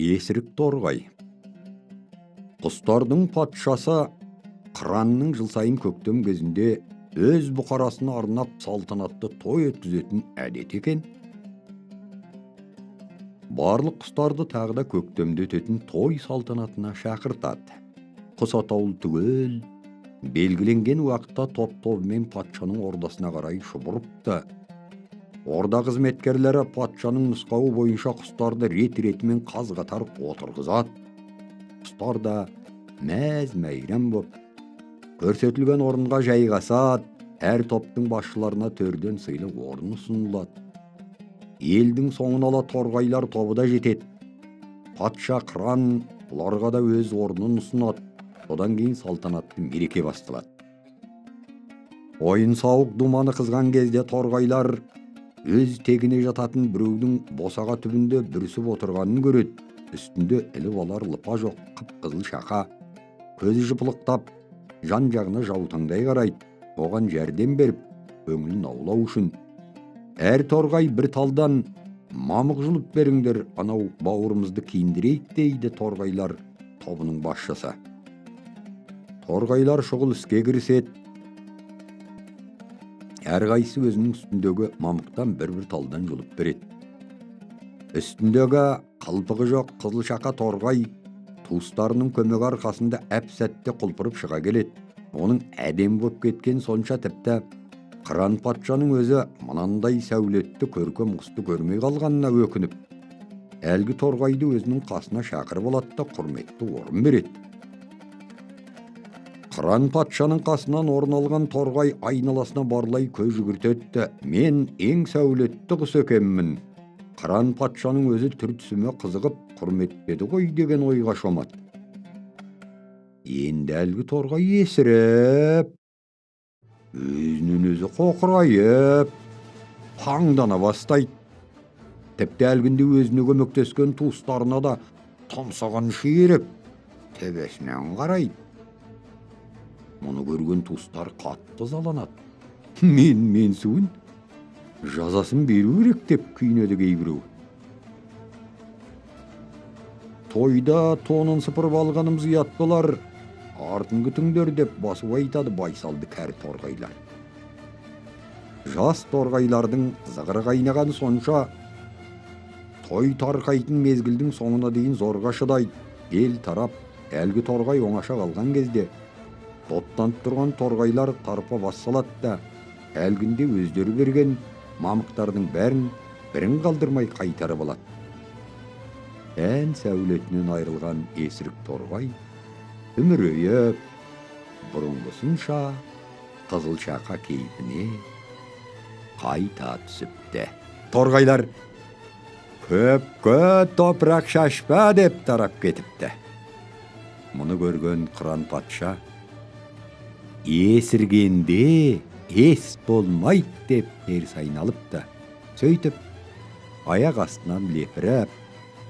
Есірік торғай. Құстардың патшасы қыранның жыл сайын көктем кезінде өз бұқарасына арнап салтанатты той өткізетін әдет екен. Барлық құстарды тағы да көктемде өтетін той салтанатына шақыртады. Құс атаулы түгел белгіленген уақытта топ-тобымен патшаның ордасына қарай шұбырыпты. Орда қызметкерлері патшаның нұсқауы бойынша құстарды рет-ретімен қаз-қатар отырғызады. Құстар да мәз-мәйрам боп көрсетілген орынға жайғасады. Әр топтың басшыларына төрден сыйлы орын ұсынылады. Елдің соңын ала торғайлар тобы да жетеді. Патша қыран бұларға да өз орнын ұсынады. Содан кейін салтанатты мереке басталады. Ойын-сауық думаны қызған кезде торғайлар өз тегіне жататын біреудің босаға түбінде бүрісіп отырғанын көреді. Үстінде іліп алар лыпа жоқ қып-қызыл шақа. Көзі жыпылықтап, жан-жағына жаутаңдай қарайды. Оған жәрдем беріп, көңілін аулау үшін. Әр торғай бір талдан мамық жұлып беріңдер, анау бауырымызды киіндірейік дейді торғайлар тобының басшысы. Торғайлар шұғыл іске кіріседі. Әрқайсысы өзінің үстіндегі мамықтан бір-бір талдан жұлып береді. Үстіндегі қалпығы жоқ қызыл шақа торғай туыстарының көмегі арқасында әп-сәтте құлпырып шыға келеді. Оның әдем боп кеткен сонша тіпті қыран патшаның өзі мынандай сәулетті көркем құсты көрмей қалғанына өкініп, әлгі торғайды өзінің қасына шақырып алады да құрметті орын береді. Қыран патшаның қасынан орын алған торғай айналасына барлай көз жүгіртеді. Мен ең сәулетті құс екенмін. Қыран патшаның өзі түр-түсіме қызығып құрметтеді ғой деген ойға шомады. Енді әлгі торғай есіріп, өзінен өзі қоқырайып, паңдана бастайды. Тіпті әлгінде өзіне көмектескен туыстарына да тамсаған шиіріп, төбесінен қарайды. Мұны көрген туыстар қатты ызаланады. Менсуін жазасын беру керек деп күйінеді кейбіреу. Тойда тонын сыпырып алғанымыз ұят болар, артын күтіңдер деп басып айтады байсалды кәрі торғайлар. Жас торғайлардың зығыры қайнағаны сонша, той тарқайтын мезгілдің соңына дейін зорға шыдайды. Ел тарап, әлгі торғай оңаша қалған кезде топтанып тұрған торғайлар тарпа бас салады да, әлгінде өздері берген мамықтардың бәрін бірін қалдырмай қайтарып алады. Ән сәулетінен айрылған есірік торғай үмірейіп, бұрынғысынша қызыл шақа кейпіне қайта түсіпті. Торғайлар көпке топырақ шашпа деп тарап кетіпті. Мұны көрген қыран патша есіргенде ес болмайды деп теріс айналыпты. Сөйтіп, аяқ астынан лепіріп,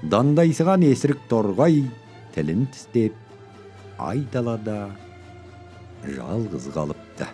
дандайсыған есірік торғай тілін тістеп, айдалада жалғыз қалыпты.